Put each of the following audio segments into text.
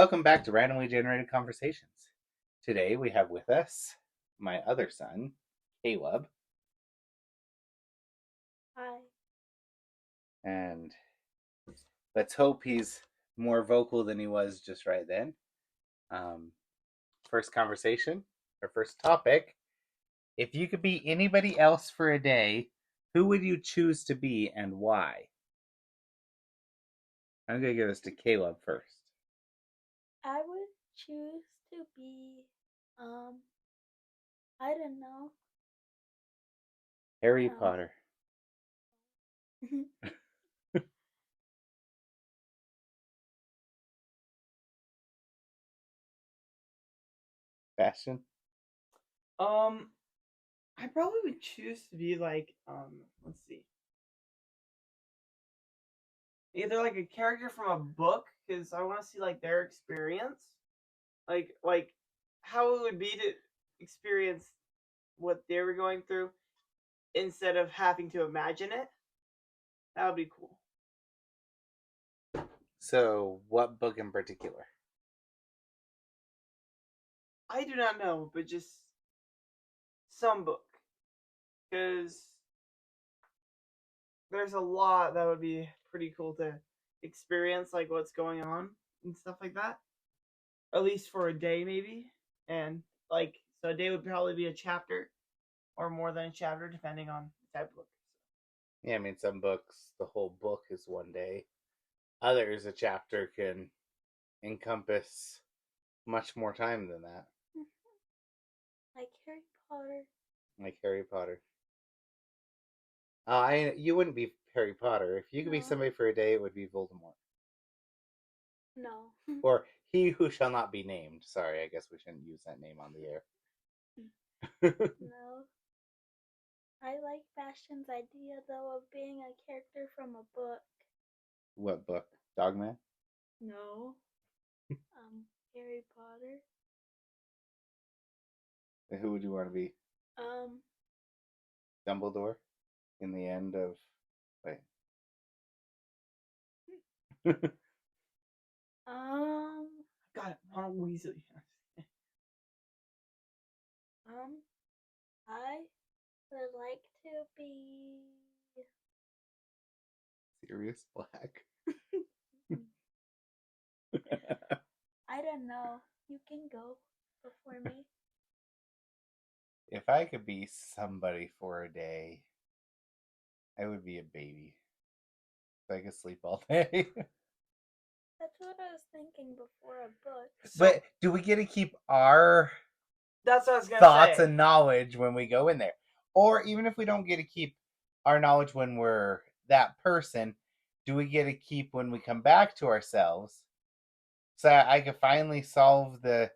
Welcome back to Randomly Generated Conversations. Today we have with us my other son, Caleb. Hi. And let's hope he's more vocal than he was just right then. First conversation, or first topic. If you could be anybody else for a day, who would you choose to be and why? I'm going to give this to Caleb first. I would choose to be, I don't know. Harry Potter. Bastion? I probably would choose to be like, let's see. Either like a character from a book, because I want to see like their experience. Like how it would be to experience what they were going through instead of having to imagine it. That would be cool. So, what book in particular? I do not know, but just some book. Because there's a lot that would be pretty cool to experience, like what's going on and stuff like that. At least for a day, maybe. And like, so a day would probably be a chapter or more than a chapter, depending on the type of book. Yeah, I mean, some books, the whole book is one day. Others, a chapter can encompass much more time than that. Like Harry Potter. Like Harry Potter. You wouldn't be Harry Potter. If you could be somebody for a day, it would be Voldemort. No. Or He Who Shall Not Be Named. Sorry, I guess we shouldn't use that name on the air. No. I like Bastion's idea, though, of being a character from a book. What book? Dogman? No. Harry Potter. Who would you want to be? Dumbledore? In the end of... Wait. Got it. Ron Weasley. I would like to be Sirius Black. I don't know. You can go before me. If I could be somebody for a day, I would be a baby. So I could sleep all day. That's what I was thinking before a book. But do we get to keep our That's what I was gonna thoughts say. and knowledge when we go in there? Or even if we don't get to keep our knowledge when we're that person, do we get to keep when we come back to ourselves? So I could finally solve the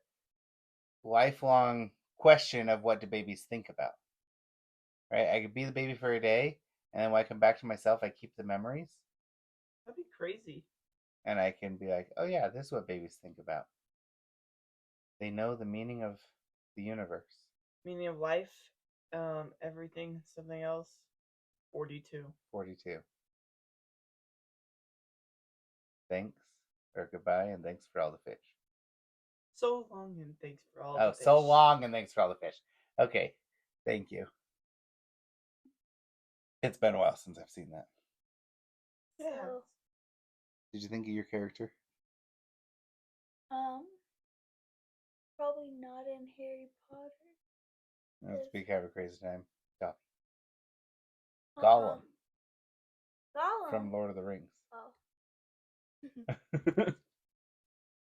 lifelong question of what do babies think about. Right? I could be the baby for a day, and then when I come back to myself, I keep the memories. That'd be crazy. And I can be like, oh yeah, this is what babies think about. They know the meaning of the universe. Meaning of life, everything, something else. 42. 42. Thanks, or goodbye, and thanks for all the fish. So long and thanks for all the fish. So long and thanks for all the fish. Okay, thank you. It's been a while since I've seen that. Yeah. Did you think of your character? Probably not in Harry Potter. Let's be kind of a crazy time. Stop. Gollum. Gollum. From Lord of the Rings. Oh.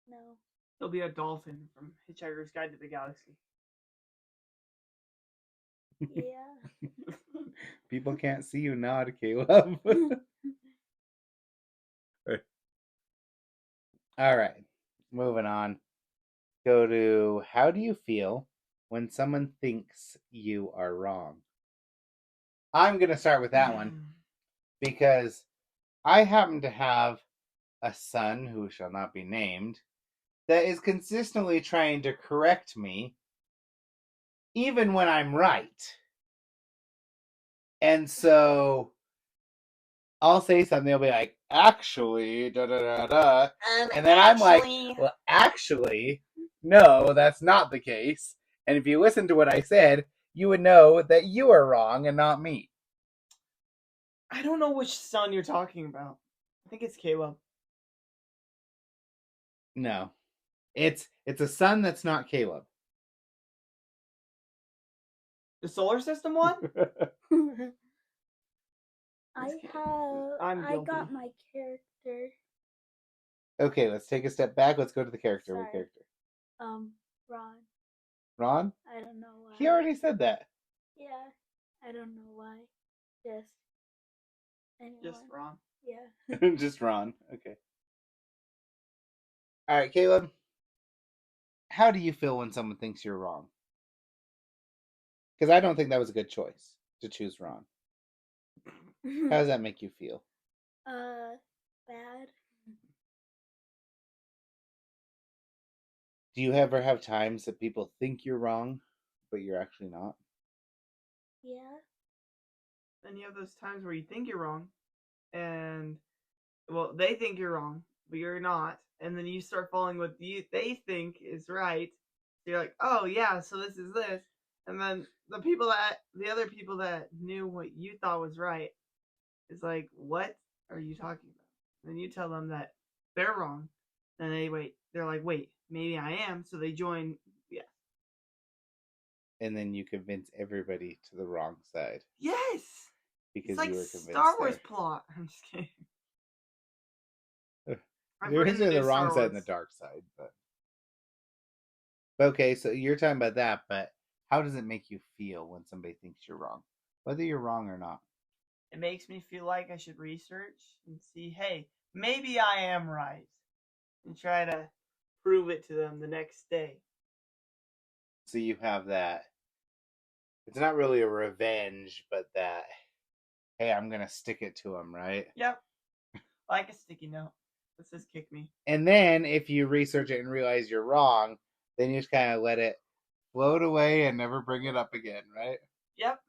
No. He'll be a dolphin from Hitchhiker's Guide to the Galaxy. Yeah. People can't see you nod, Caleb. All right, moving on. Go to, how do you feel when someone thinks you are wrong? I'm going to start with that one because I happen to have a son who shall not be named that is consistently trying to correct me even when I'm right. And so I'll say something, they'll be like, actually, da da da da. And then I'm like, well, actually, no, that's not the case. And if you listen to what I said, you would know that you are wrong and not me. I don't know which son you're talking about. I think it's Caleb. No. It's a son that's not Caleb. The solar system one? I'm I guilty. got my character. Okay, let's take a step back. Let's go to the character. What Sorry. character? Ron. Ron? I don't know why. He already said that. Yeah, I don't know why. Just anyone. Just Ron. Yeah. Just Ron. Okay. All right, Caleb. How do you feel when someone thinks you're wrong? Because I don't think that was a good choice to choose Ron. How does that make you feel? Bad. Do you ever have times that people think you're wrong, but you're actually not? Yeah. Then you have those times where you think you're wrong, and well, they think you're wrong, but you're not, and then you start following what they think is right. So you're like, oh yeah, so this is this, and then the other people that knew what you thought was right is like, what are you talking about? And then you tell them that they're wrong, and they're like, wait, maybe I am, so they join. Yeah. And then you convince everybody to the wrong side. Yes. Because it's like you were convinced. Star Wars plot. I'm just kidding. There is the wrong side and the dark side, but okay, so you're talking about that, but how does it make you feel when somebody thinks you're wrong? Whether you're wrong or not. It makes me feel like I should research and see, hey, maybe I am right. And try to prove it to them the next day. So you have that. It's not really a revenge, but that, hey, I'm going to stick it to them, right? Yep. Like a sticky note that says kick me. And then if you research it and realize you're wrong, then you just kind of let it float away and never bring it up again, right? Yep.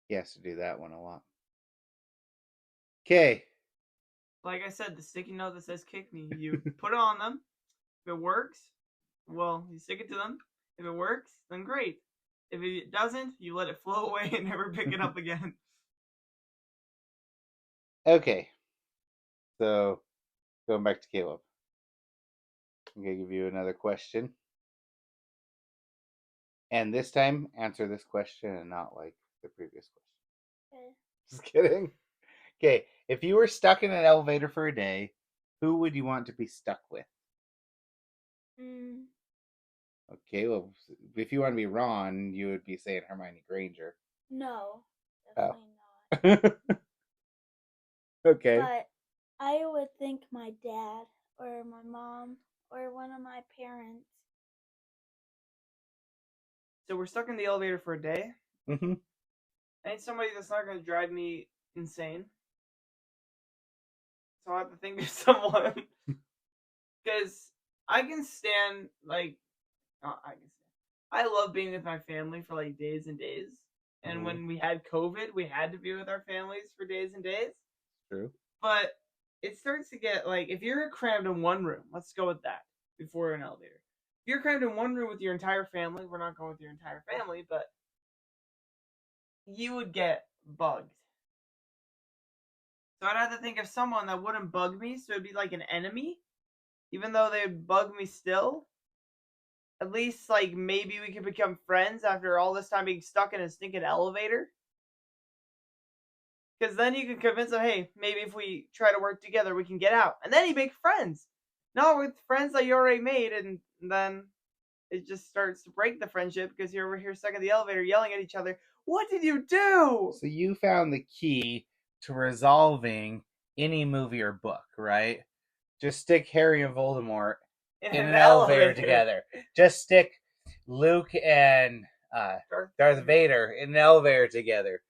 He has to do that one a lot. Okay. Like I said, the sticky note that says kick me, you put it on them. If it works, well, you stick it to them. If it works, then great. If it doesn't, you let it flow away and never pick it up again. Okay. So, going back to Caleb. I'm going to give you another question. And this time, answer this question and not like the previous question. Okay. Just kidding. Okay. If you were stuck in an elevator for a day, who would you want to be stuck with? Okay, well, if you want to be Ron, you would be saying Hermione Granger. No, definitely not. Okay. But I would think my dad or my mom or one of my parents. So we're stuck in the elevator for a day. Mm-hmm. I need somebody that's not going to drive me insane. So I have to think of someone. Because I can stand, I love being with my family for like days and days. And when we had COVID, we had to be with our families for days and days. True. But it starts to get like, if you're crammed in one room, let's go with that before an elevator. If you're crammed in one room with your entire family, we're not going with your entire family, but you would get bugged. So I'd have to think of someone that wouldn't bug me, so it'd be like an enemy. Even though they'd bug me still. At least, like, maybe we could become friends after all this time being stuck in a stinking elevator. Because then you can convince them, hey, maybe if we try to work together, we can get out. And then you make friends. Not with friends that you already made, and then it just starts to break the friendship because you're over here stuck in the elevator yelling at each other. What did you do? So you found the key to resolving any movie or book, right? Just stick Harry and Voldemort in an elevator together. Just stick Luke and Darth Vader in an elevator together.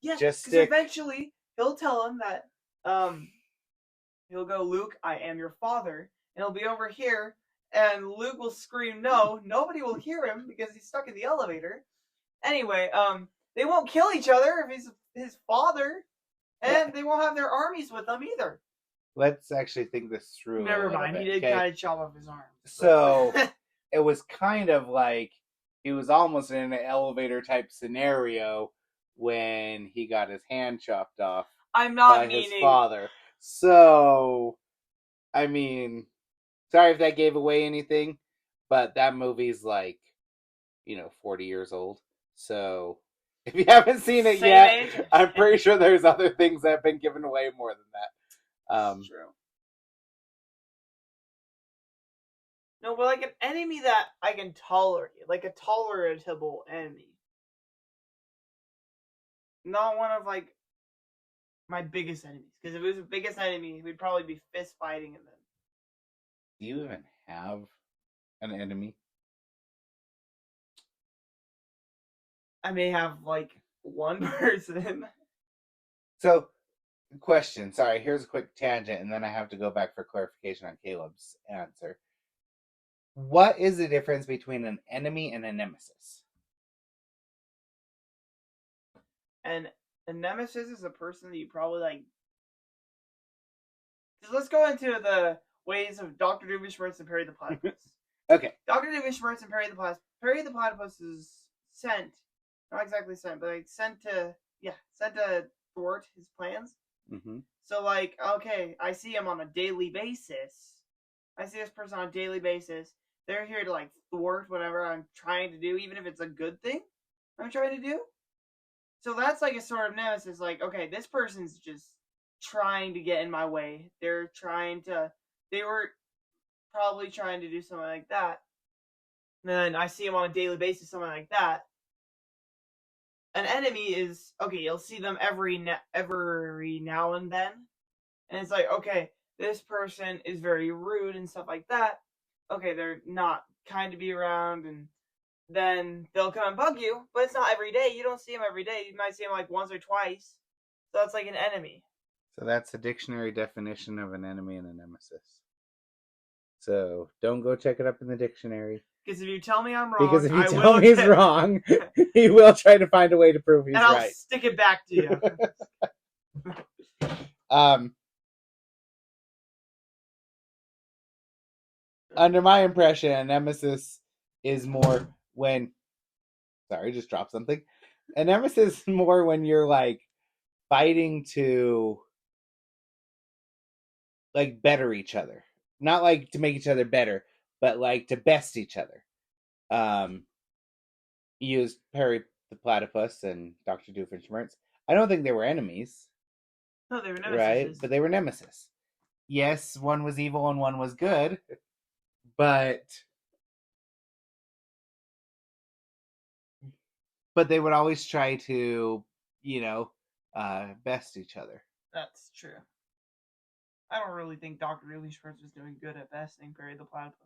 Yeah, because eventually he'll tell him that he'll go, Luke, I am your father. And he'll be over here, and Luke will scream no. Nobody will hear him because he's stuck in the elevator. Anyway, They won't kill each other if he's his father, and they won't have their armies with them either. Let's actually think this through. Never mind. He did kind of chop off his arms. So it was kind of like he was almost in an elevator type scenario when he got his hand chopped off I'm not by meaning his father. So, I mean, sorry if that gave away anything, but that movie's like, 40 years old. So, if you haven't seen it Same yet, age? I'm pretty sure there's other things that have been given away more than that. That's true. No, but like an enemy that I can tolerate, like a tolerable enemy. Not one of like my biggest enemies. Because if it was the biggest enemy, we'd probably be fist fighting and then. Do you even have an enemy? I may have like one person. So, question. Sorry, here's a quick tangent, and then I have to go back for clarification on Caleb's answer. What is the difference between an enemy and a nemesis? And a nemesis is a person that you probably like. Let's go into the ways of Dr. Doofenshmirtz and Perry the Platypus. Okay. Dr. Doofenshmirtz and Perry the Platypus. Perry the Platypus is sent, not exactly sent, but like sent to thwart his plans. Mm-hmm. So like, okay, I see him on a daily basis. I see this person on a daily basis. They're here to like thwart whatever I'm trying to do, even if it's a good thing I'm trying to do. So that's like a sort of nemesis. Like, okay, this person's just trying to get in my way. They were probably trying to do something like that. And then I see them on a daily basis, something like that. An enemy is, okay, you'll see them every now and then. And it's like, okay, this person is very rude and stuff like that. Okay, they're not kind to be around, and then they'll come and bug you, but it's not every day. You don't see them every day. You might see them like once or twice. So that's like an enemy. So that's the dictionary definition of an enemy and a nemesis. So don't go check it up in the dictionary. Because if you tell me I'm wrong, because if you tell me he's wrong, he will try to find a way to prove he's and I'll right. stick it back to you. Under my impression, a nemesis is more when. Sorry, just dropped something. A nemesis is more when you're like fighting to like better each other, not like to make each other better, but like to best each other. You used Perry the Platypus and Dr. Doofenshmirtz. I don't think they were enemies. No, they were nemesis. Right? But they were nemesis. Yes, one was evil and one was good, but they would always try to, best each other. That's true. I don't really think Dr. Doofenshmirtz was doing good at besting Perry the Platypus.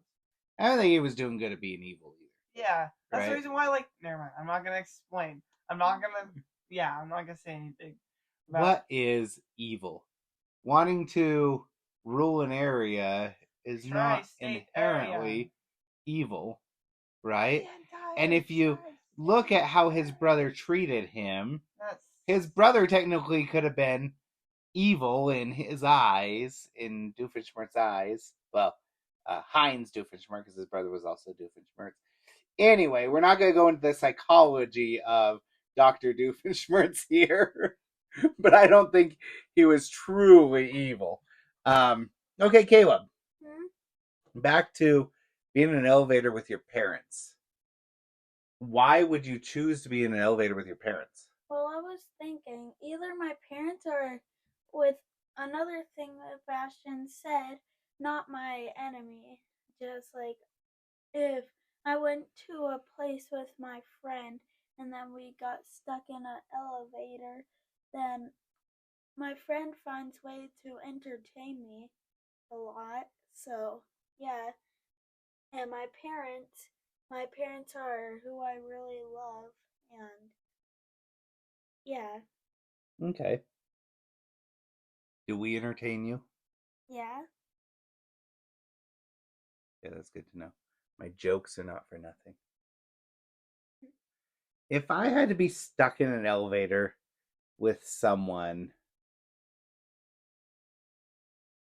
I don't think he was doing good at being evil either. Yeah, that's right? the reason why, like, never mind. I'm not going to explain. I'm not going to say anything about What is evil? Wanting to rule an area is not inherently evil, right? And if you look at how his brother treated him, his brother technically could have been evil in his eyes, in Doofenshmirtz's eyes. Well, Heinz Doofenshmirtz, because his brother was also Doofenshmirtz. Anyway, we're not going to go into the psychology of Dr. Doofenshmirtz here, but I don't think he was truly evil. Okay, Caleb. Back to being in an elevator with your parents. Why would you choose to be in an elevator with your parents? Well, I was thinking either my parents or with another thing that Bastian said, not my enemy. Just like if I went to a place with my friend and then we got stuck in an elevator, then my friend finds way to entertain me a lot. So, yeah. And my parents are who I really love, and yeah. Okay. Do we entertain you? Yeah. Yeah, that's good to know. My jokes are not for nothing. If I had to be stuck in an elevator with someone,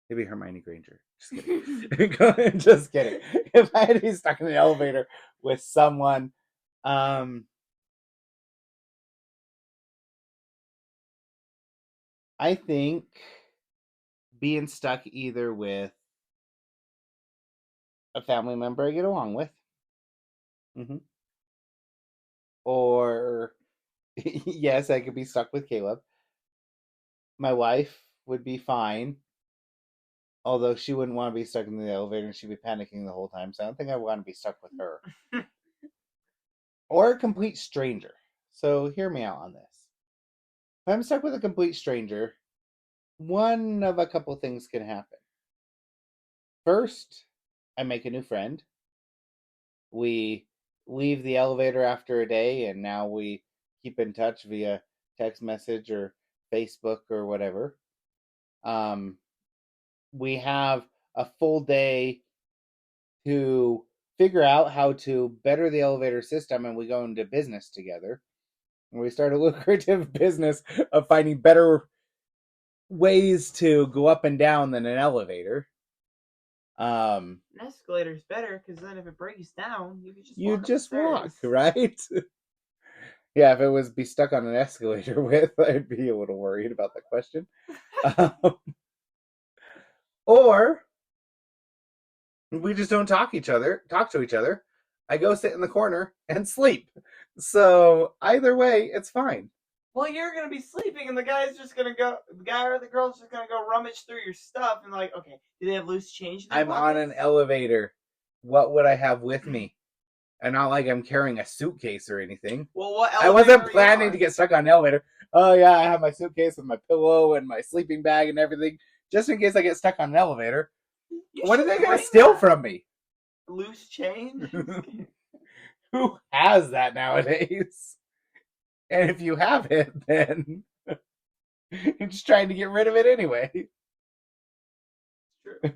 maybe Hermione Granger. Just kidding. Just kidding. If I had to be stuck in an elevator with someone, I think being stuck either with a family member I get along with, or yes, I could be stuck with Caleb. My wife would be fine, although she wouldn't want to be stuck in the elevator and she'd be panicking the whole time. So I don't think I want to be stuck with her. Or a complete stranger. So hear me out on this. If I'm stuck with a complete stranger, one of a couple things can happen. First, I make a new friend. We leave the elevator after a day, and now we keep in touch via text message or Facebook or whatever. We have a full day to figure out how to better the elevator system, and we go into business together. And we start a lucrative business of finding better ways to go up and down than an elevator. An escalator's better because then if it breaks down, you can just You walk just walk, upstairs. right? Yeah, if it was be stuck on an escalator with, I'd be a little worried about the question. Or we just don't talk to each other. I go sit in the corner and sleep. So either way, it's fine. Well, you're gonna be sleeping, and the guy or the girl's just gonna go rummage through your stuff and like, okay, do they have loose change in their I'm on an elevator. What would I have with me? And not like I'm carrying a suitcase or anything. Well, what I wasn't planning to get stuck on an elevator. Oh yeah, I have my suitcase with my pillow and my sleeping bag and everything, just in case I get stuck on an elevator. What are they gonna steal from me? Loose change? Who has that nowadays? And if you have it, then you're just trying to get rid of it anyway. True.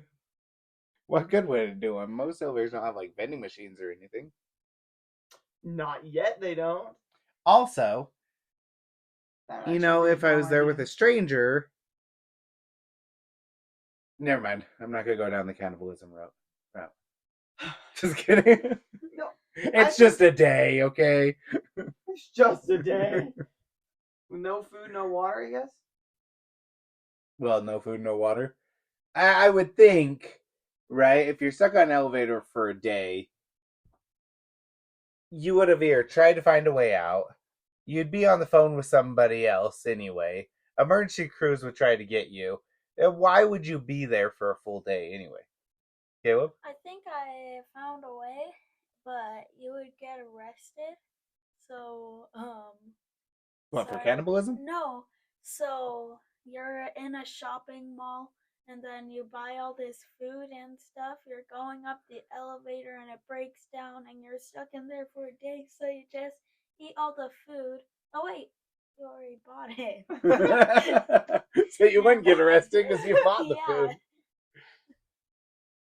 What good would it do them? Most elevators don't have like vending machines or anything. Not yet, they don't. Also, if I was there with a stranger, never mind. I'm not gonna go down the cannibalism route. Just kidding. No, it's just a day, okay? It's just a day. No food, no water, I guess? Well, no food, no water. I would think, right, if you're stuck on an elevator for a day, you would have either tried to find a way out. You'd be on the phone with somebody else anyway. Emergency crews would try to get you. And why would you be there for a full day anyway? Caleb? I think I found a way, but you would get arrested. So, What, for cannibalism? No. So, you're in a shopping mall and then you buy all this food and stuff. You're going up the elevator and it breaks down and you're stuck in there for a day. So, you just eat all the food. Oh, wait. You already bought it. So, you wouldn't get arrested because you bought the food.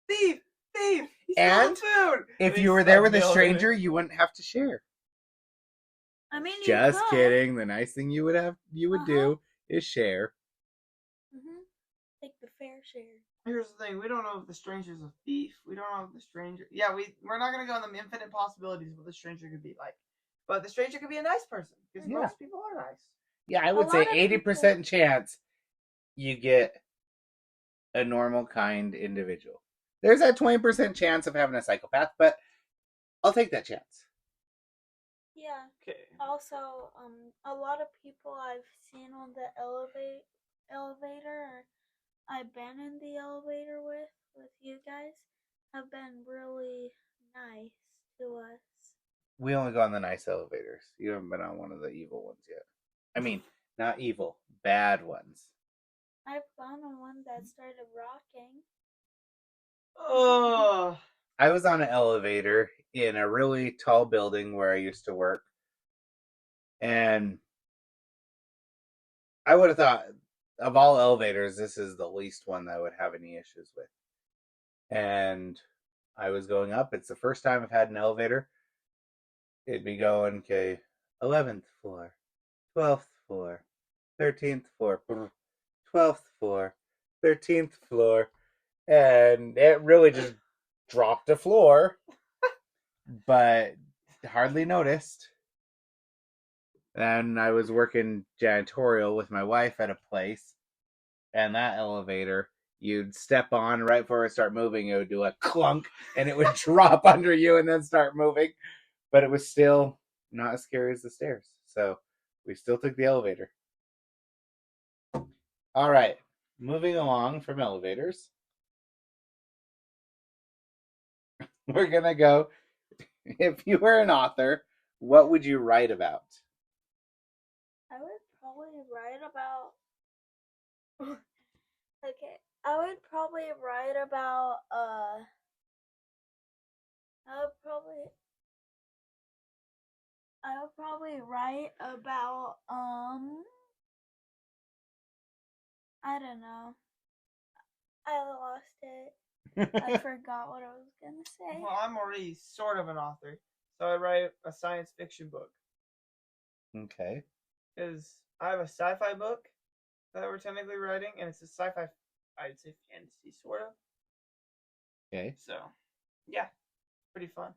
Thief! And food. If you were there with a stranger, you wouldn't have to share. I mean, just kidding. The nice thing you would do is share. Take the fair share. Here's the thing: we don't know if the stranger's a thief. We don't know if the stranger. Yeah, we're not gonna go on the infinite possibilities of what the stranger could be like. But the stranger could be a nice person because most people are nice. Yeah, I would say 80% chance you get a normal, kind individual. There's that 20% chance of having a psychopath, but I'll take that chance. Yeah. Okay. Also, a lot of people I've seen on the elevator, or I've been in the elevator with you guys, have been really nice to us. We only go on the nice elevators. You haven't been on one of the evil ones yet. I mean, not evil, bad ones. I've gone on one that started rocking. Oh. I was on an elevator in a really tall building where I used to work. And I would have thought, of all elevators, this is the least one that I would have any issues with. And I was going up. It's the first time I've had an elevator. It'd be going, okay, 11th floor, 12th floor, 13th floor, 12th floor, 13th floor, and it really just dropped to floor, but hardly noticed. And I was working janitorial with my wife at a place, and that elevator, you'd step on right before it start moving, it would do a clunk, and it would drop under you and then start moving. But it was still not as scary as the stairs, so we still took the elevator. All right, moving along from elevators, we're gonna go. If you were an author, what would you write about? I would probably write about. Okay, I would probably write about. I would probably. I would probably write about. I don't know. I lost it. I forgot what I was gonna say. Well, I'm already sort of an author, so I write a science fiction book. Okay. Because I have a sci-fi book that we're technically writing, and it's a sci-fi, I'd say fantasy sort of. Okay. So, yeah, pretty fun.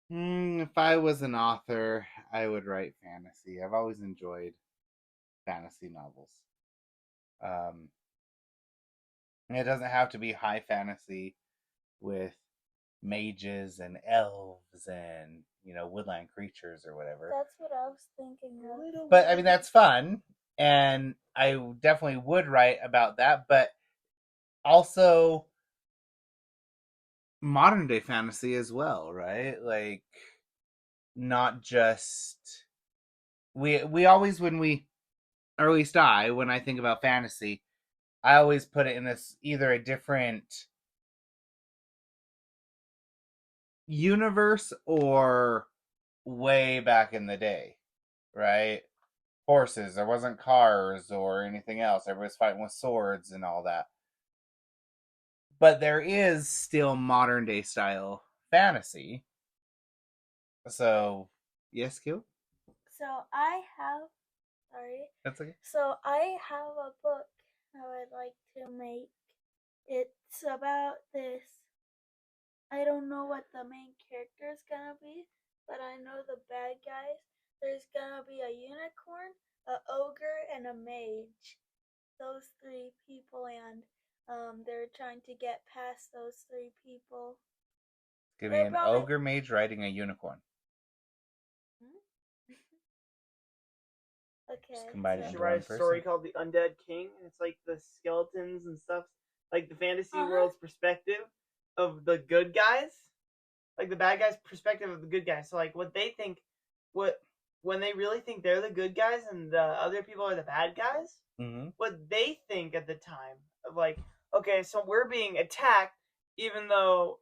If I was an author, I would write fantasy. I've always enjoyed fantasy novels. It doesn't have to be high fantasy with mages and elves and woodland creatures or whatever. That's what I was thinking of. But I mean that's fun, and I definitely would write about that. But also modern day fantasy as well, right? Like not just we always when we or at least when I think about fantasy, I always put it in this either a different universe or way back in the day, right? Horses, there wasn't cars or anything else. Everybody's fighting with swords and all that. But there is still modern day style fantasy. So, yes, Q? So I have. Sorry. That's okay. So I have a book I would like to make. It's about this. I don't know what the main character is gonna be, but I know the bad guys. There's gonna be a unicorn, a ogre, and a mage. Those three people, and they're trying to get past those three people. Give me an ogre mage riding a unicorn. Okay. Just combine it You into should write one a story person. called The Undead King. And it's like the skeletons and stuff, like the fantasy world's perspective of the good guys, like the bad guys' perspective of the good guys. So like what they think, when they really think they're the good guys and the other people are the bad guys, what they think at the time of like, okay, so we're being attacked, even though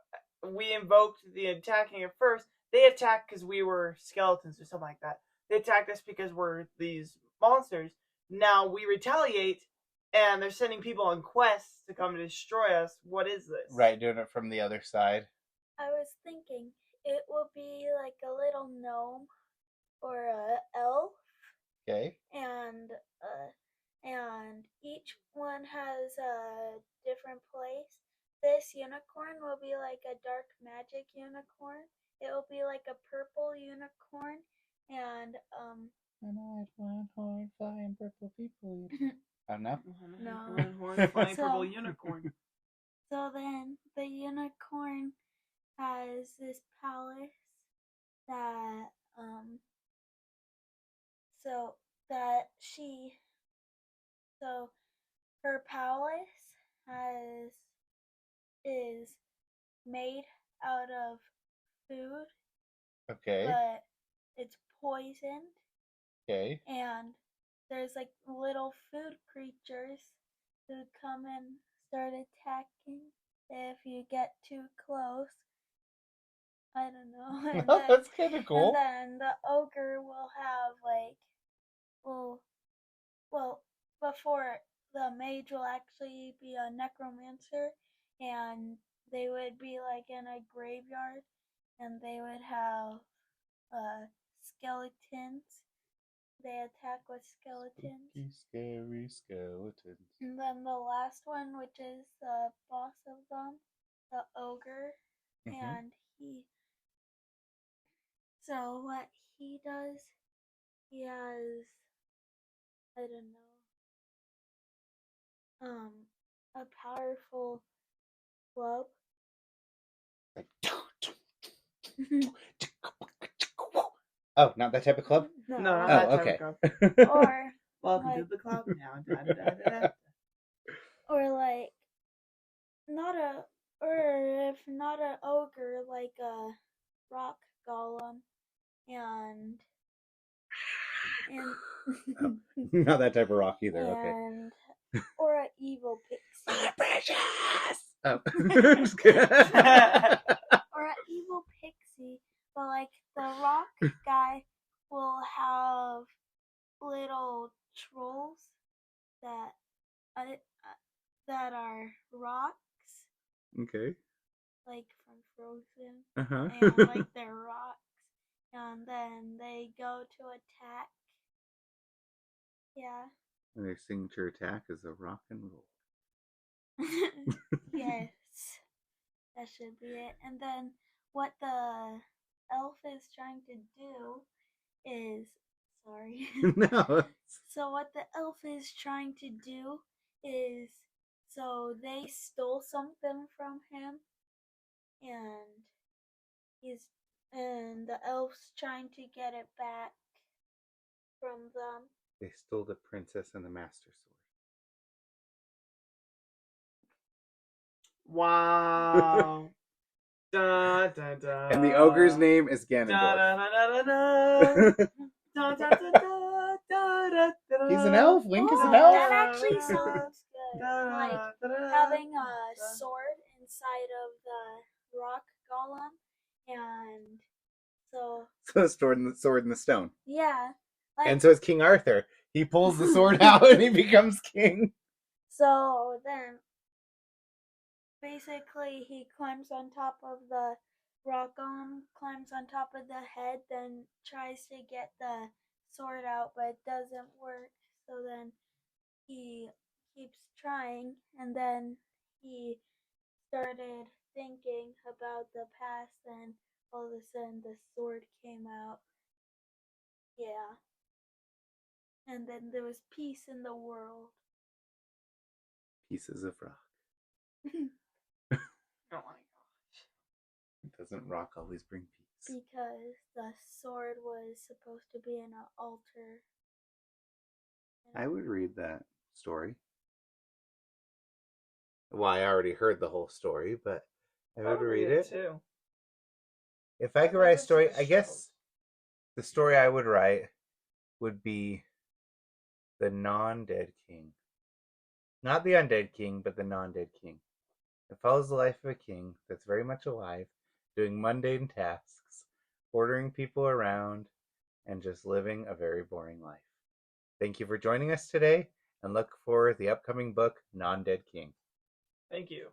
we invoked the attacking at first. They attacked because we were skeletons or something like that. They attacked us because we're these monsters. Now we retaliate, and they're sending people on quests to come to destroy us. What is this? Right, doing it from the other side. I was thinking it will be like a little gnome or a elf. Okay. And each one has a different place. This unicorn will be like a dark magic unicorn. It will be like a purple unicorn, and And I had one horn flying purple people. I don't know. No. One horn flying purple unicorn. So then the unicorn has this palace that so that she so her palace has is made out of food, Okay. but it's poisoned. Okay. And there's like little food creatures who come and start attacking if you get too close. I don't know. And then, that's kind of cool. And then the ogre will have like, well, before the mage will actually be a necromancer, and they would be like in a graveyard, and they would have skeletons. They attack with skeletons. Spooky, scary skeletons. And then the last one, which is the boss of them, the ogre, and so what he does, he has, I don't know, a powerful club. Like, oh, not that type of club? No, No. not that Oh, type okay. of club. Or Welcome like, to the club now. Da, da, da, da, da. or like, not a, or if not an ogre, like a rock golem, and Oh, not that type of rock either. Okay. and or an evil pixie, Precious. Oh, I'm just kidding. or an evil pixie, but like the rock guy will have little trolls that that are rocks, Okay. like from Frozen, Uh-huh. and like they're rocks, and then they go to attack. Yeah. And their signature attack is a rock and roll. Yes, that should be it. And then what the elf is trying to do is, sorry. No. So what the elf is trying to do is, so they stole something from him, and he's and the elf's trying to get it back from them. They stole the princess and the master Wow. Da, da, da. And the ogre's name is Da, Ganondorf. da, da, da, da, da. Da, da, da, da, da, da, da. He's an elf. Link is Oh, an elf. that actually sounds good. Da, Like da, da, having da. a sword inside of the rock golem, and so So sword in the stone. yeah, like And so it's King Arthur. He pulls the sword out and he becomes king. so then basically he climbs on top of the rock golem, climbs on top of the head, then tries to get the sword out, but it doesn't work. So then he keeps trying, and then he started thinking about the past, and all of a sudden the sword came out. Yeah. And then there was peace in the world. Pieces of rock. Oh my gosh. Doesn't rock always bring peace? Because the sword was supposed to be in an altar. I would read that story. Well, I already heard the whole story, but I would read it. Too. If I could write a story, I guess the story I would write would be the non-dead king. Not the undead king, but the non-dead king. It follows the life of a king that's very much alive, doing mundane tasks, ordering people around, and just living a very boring life. Thank you for joining us today, and look for the upcoming book, Non-Dead King. Thank you.